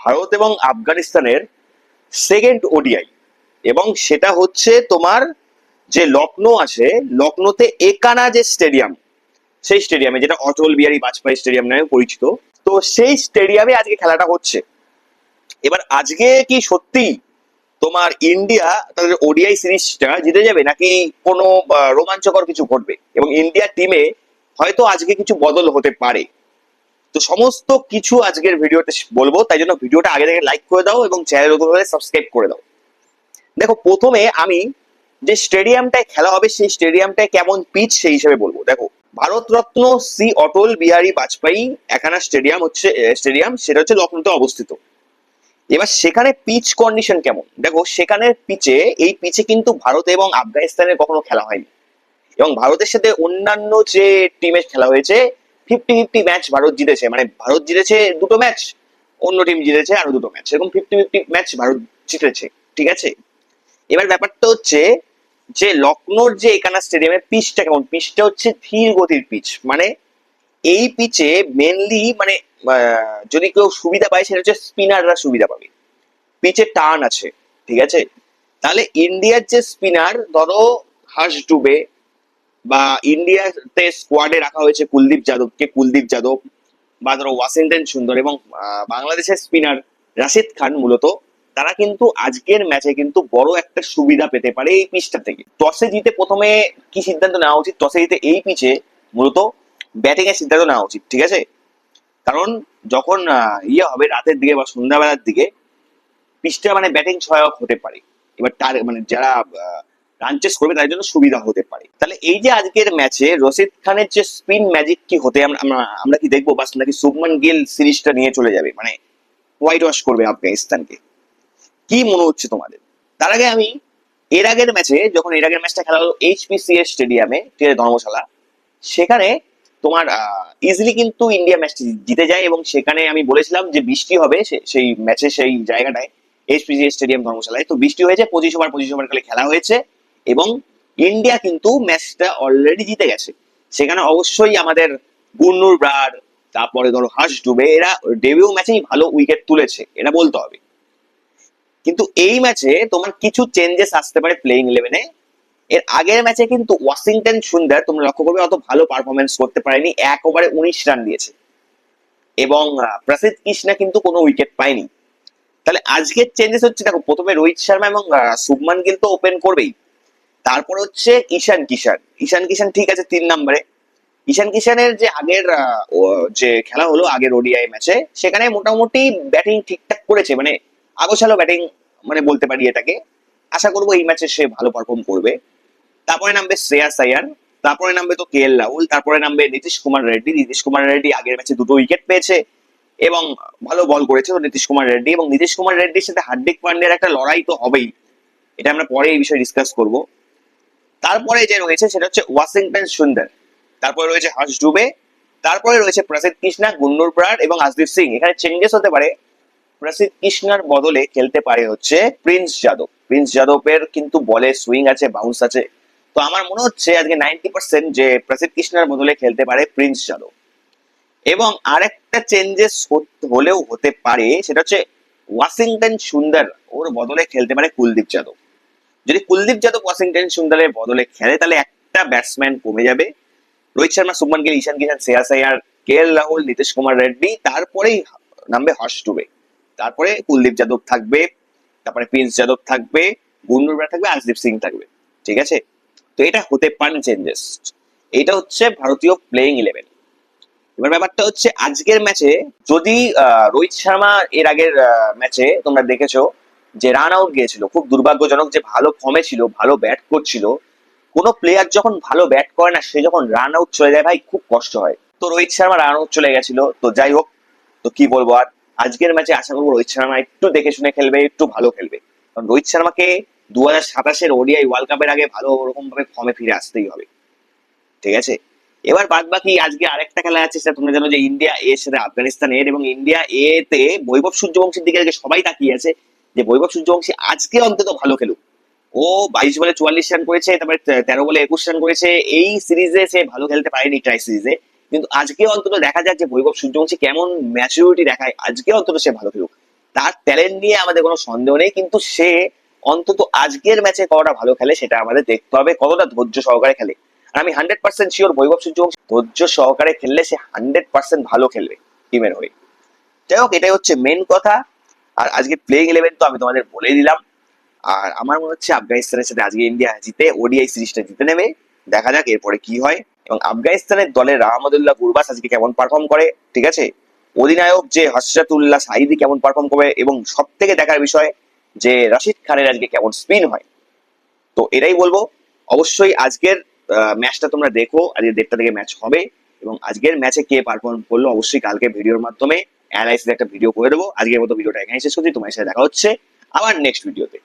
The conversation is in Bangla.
ভারত এবং আফগানিস্তানের সেকেন্ড ওডিআই, এবং সেটা হচ্ছে তোমার যে লখনৌ আছে, লখনৌতে একানা যে স্টেডিয়াম, সেই স্টেডিয়ামে, যেটা অটল বিহারী বাজপেয়ী স্টেডিয়াম নামে পরিচিত। তো সেই স্টেডিয়ামে আজকে খেলাটা হচ্ছে। এবার আজকে কি সত্যি তোমার ইন্ডিয়া তাদের ওডিআই সিরিজটা জিতে যাবে, নাকি কোনো রোমাঞ্চকর কিছু ঘটবে, এবং ইন্ডিয়া টিমে হয়তো আজকে কিছু বদল হতে পারে? তো সমস্ত কিছু আজকের ভিডিওতে বলবো, তাই জন্য ভিডিওটা আগে থেকে লাইক করে দাও এবং চ্যানেল নতুন হলে সাবস্ক্রাইব করে দাও। দেখো, প্রথমে আমি যে স্টেডিয়ামটায় খেলা হবে সেই স্টেডিয়ামটায় কেমন পিচ সেই হিসেবে বলবো। দেখো, ভারতরত্ন শ্রী অটল বিহারী বাজপেয়ী একানা স্টেডিয়াম হচ্ছে সেটা হচ্ছে লখনৌতে অবস্থিত। এবার সেখানে পিচ কন্ডিশন কেমন, দেখো সেখানের পিচে, এই পিচে কিন্তু ভারত এবং আফগানিস্তানের কখনো খেলা হয়নি, এবং ভারতের সাথে অন্যান্য যে টিমের খেলা হয়েছে 50-50 ম্যাচ ভারত জিতেছে, মানে ভারত জিতেছে দুটো ম্যাচ, অন্য টিম জিতেছে আরো দুটো ম্যাচ, এরকম 50-50 ম্যাচ ভারত জিতেছে। ঠিক আছে, এবার ব্যাপারটা হচ্ছে যে লখনৌর যে একানা স্টেডিয়ামের পিচটা কেমন, পিচটা হচ্ছে ধীর গতির পিচ, মানে এই পিচে মেনলি মানে যদি কেউ সুবিধা পায় সেটা হচ্ছে স্পিনাররা সুবিধা পাবে, পিচে টার্ন আছে। ঠিক আছে, তাহলে ইন্ডিয়ার যে স্পিনার, ধরো হর্ষ ডুবে, বা ইন্ডিয়াতে স্কোয়াডে রাখা হয়েছে কুলদীপ যাদব, বা ধরো ওয়াশিংটন সুন্দর, এবং বাংলাদেশের স্পিনার রাশিদ খান, মূলত তারা কিন্তু আজকের ম্যাচে কিন্তু বড় একটা সুবিধা পেতে পারে এই পিচটা থেকে। টসে জিতে প্রথমে কি সিদ্ধান্ত নেওয়া উচিত, টসে জিতে এই পিচে মূলত ব্যাটিং এর সিদ্ধান্ত নেওয়া উচিত। ঠিক আছে, কারণ যখন হবে রাতের দিকে বা সন্ধ্যাবেলার দিকে, পিচটা মানে ব্যাটিং সহায়ক হতে পারে। এবার তার মানে যারা রান চেস করবে তাদের জন্য সুবিধা হতে পারে। তাহলে এই যে আজকের ম্যাচে রশিদ খানের যে স্পিন ম্যাজিক কি হতে আমরা কি দেখবো, বাস নাকি শুভমান গিল সিরিজটা নিয়ে চলে যাবে, মানে হোয়াইট ওয়াশ করবে আফগানিস্তানকে, কি মনে হচ্ছে তোমাদের? তার আগে আমি এর আগের ম্যাচটা খেলা হলো HPCA স্টেডিয়ামে, ঠিক আছে, ধর্মশালা, সেখানে তোমার ইজিলি কিন্তু ইন্ডিয়া ম্যাচটি জিতে যায়, এবং সেখানে আমি বলেছিলাম যে বৃষ্টি হবে সেই ম্যাচে, সেই জায়গাটায় HPCA স্টেডিয়াম ধর্মশালায়। তো বৃষ্টি হয়েছে, 25 ওভার কালে খেলা হয়েছে, এবং ইন্ডিয়া কিন্তু ম্যাচটা অলরেডি জিতে গেছে। সেখানে অবশ্যই আমাদের গুন্নুর ব্রাড, তারপরে ধরো হর্ষ ডুবে, এরা ডেবিউ ম্যাচেই ভালো উইকেট তুলেছে, এটা বলতে হবে। কিন্তু এই ম্যাচে তোমার কিছু চেঞ্জেস আসতে পারে প্লেইং ইলেভেনে। এর আগের ম্যাচে কিন্তু ওয়াশিংটন সুন্দর, তোমরা লক্ষ্য করবে, অত ভালো পারফরমেন্স করতে পারেনি, 1 ওভারে 19 রান দিয়েছে, এবং প্রসিদ্ধ কৃষ্ণা কিন্তু কোনো উইকেট পায়নি। তাহলে আজকের চেঞ্জেস হচ্ছে, দেখো প্রথমে রোহিত শর্মা এবং শুভমান গিল তো ওপেন করবেই, তারপর হচ্ছে ঈশান কিষান ঠিক আছে 3 নম্বরে। ঈশান কিষানের যে আগের যে খেলা হলো আগের ওডিআই ম্যাচে, সেখানে মোটামুটি ব্যাটিং ঠিকঠাক করেছে, মানে আগোছালো ব্যাটিং মানে বলতে পারি এটাকে। আশা করবো এই ম্যাচে সে ভালো পারফর্ম করবে। তারপরে নামবে শ্রেয়াস আয়ার, তারপরে নামবে তো KL রাহুল, তারপরে নামবে নীতিশ কুমার রেড্ডি আগের ম্যাচে 2টো উইকেট পেয়েছে এবং ভালো বল করেছে তো নীতিশ কুমার রেড্ডির সাথে হার্দিক পান্ডিয়ার একটা লড়াই তো হবেই, এটা আমরা পরে এই বিষয়ে ডিসকাস করব। তারপরে যে রয়েছে সেটা হচ্ছে ওয়াশিংটন সুন্দর, তারপরে রয়েছে হর্ষ ডুবে, তারপরে রয়েছে প্রসিদ্ধ কৃষ্ণা, গুন্নুর ব্রাড এবং আশদীপ সিং। এখানে চেঞ্জেস হতে পারে, প্রসিদ্ধ কৃষ্ণার বদলে খেলতে পারে হচ্ছে প্রিন্স যাদবের কিন্তু বলে সুইং আছে, বাউন্স আছে। তো আমার মনে হচ্ছে আজকে 90% যে প্রসিদ্ধ কৃষ্ণার বদলে খেলতে পারে প্রিন্স যাদব। এবং আরেকটা চেঞ্জেস হলেও হতে পারে, সেটা হচ্ছে ওয়াশিংটন সুন্দর, ওর বদলে খেলতে পারে কুলদীপ যাদব। যদি কুলদীপ যাদব ওয়াশিংটন সুন্দরের বদলে খেলে, তাহলে একটা ব্যাটসম্যান কমে যাবে। রোহিত শর্মা, শুভমান গিল, ঈশান কিষান, শ্রেয়াস আয়ার, KL রাহুল, নীতিশ কুমার রেড্ডি, তারপরেই নামবে হর্ষ ডুবে, তারপরে কুলদীপ যাদব থাকবে, তারপরে প্রিন্স যাদব থাকবে, গুন্নুর ব্রাড থাকবে, আশদীপ সিং থাকবে। ঠিক আছে, তো এটা হতে পারে চেঞ্জেস। এটা হচ্ছে ভারতীয় প্লেইং ইলেভেন। এবার ব্যাপারটা হচ্ছে আজকের ম্যাচে যদি রোহিত শর্মা, এর আগের ম্যাচে তোমরা দেখেছো যে রান আউট গিয়েছিল, খুব দুর্ভাগ্যজনক, যে ভালো ফর্মে ছিল, ভালো ব্যাট করছিল। কোনো প্লেয়ার যখন ভালো ব্যাট করে না, সে যখন রান আউট চলে যায় ভাই, খুব কষ্ট হয়। তো রোহিত শর্মা রান আউট চলে গেছিল, তো যাই হোক, তো কি বলবো আর, আজকের ম্যাচে আশা করবো রোহিত শর্মা একটু দেখে শুনে খেলবে, একটু ভালো খেলবে, কারণ রোহিত শর্মাকে 2027-এর ওডিআই ওয়ার্ল্ড কাপের আগে ভালো ওরকম ভাবে ফর্মে ফিরে আসতেই হবে। ঠিক আছে, এবার বাদ বাকি আজকে আরেকটা খেলা আছে, সেটা তোমরা জানো যে ইন্ডিয়া এর সাথে আফগানিস্তান এর, এবং ইন্ডিয়া এ তে বৈভব সূর্যবংশীর দিকে আজকে সবাই তাকিয়ে আছে যে বৈভব সূর্যবংশী আজকে অন্তত ভালো খেলুক। ও 22 বলে 44 রান করেছে, তারপরে 13 বলে 21 রান করেছে। এই সিরিজে সে ভালো খেলতে পারেনি, ট্রাই সিরিজে, কিন্তু আজকে অন্তত দেখা যাক যে বৈভব সূর্যবংশী কেমন ম্যাচুরিটি দেখায়, আজকে অন্তত সে ভালো খেলুক। তার ট্যালেন্ট নিয়ে আমাদের কোনো সন্দেহ নেই, কিন্তু সে অন্তত আজকের ম্যাচে কতটা ভালো খেলে সেটা আমাদের দেখতে হবে, কতটা ধৈর্য সহকারে খেলে। আর আমি 100% শিওর বৈভব সূর্যবংশী ধৈর্য সহকারে খেললে সে 100% ভালো খেলবে টিমের হয়ে। যাই হোক, এটাই হচ্ছে মেন কথা। আর আজকে প্লেইং 11 তো আমি তোমাদের বলেই দিলাম। আর আমার মনে হচ্ছে আফগানিস্তানের সাথে আজকে ইন্ডিয়া জিতে ওডিআই সিরিজটা জিতে নেবে। দেখা যাক এরপরে কি হয়। এবং আফগানিস্তানের দলের রাহমাদুল্লাহ গুরবাস আজকে কেমন পারফর্ম করে, ঠিক আছে, অধিনায়ক যে হসরাতুল্লাহ সাইদি কেমন পারফর্ম করবে, এবং সব থেকে দেখার বিষয় যে রাশিদ খানের আজকে কেমন স্পিন হয়। তো এটাই বলবো। অবশ্যই আজকের ম্যাচটা তোমরা দেখো, আজকে 1:30 থেকে ম্যাচ হবে। এবং আজকের ম্যাচে কে পারফর্ম করলো অবশ্যই কালকে ভিডিওর মাধ্যমে অ্যানালাইসিস একটা ভিডিও করে দেবো। আজকের মতো ভিডিওটা এখানে শেষ করছি, তোমার সাথে দেখা হচ্ছে আবার নেক্সট ভিডিওতে।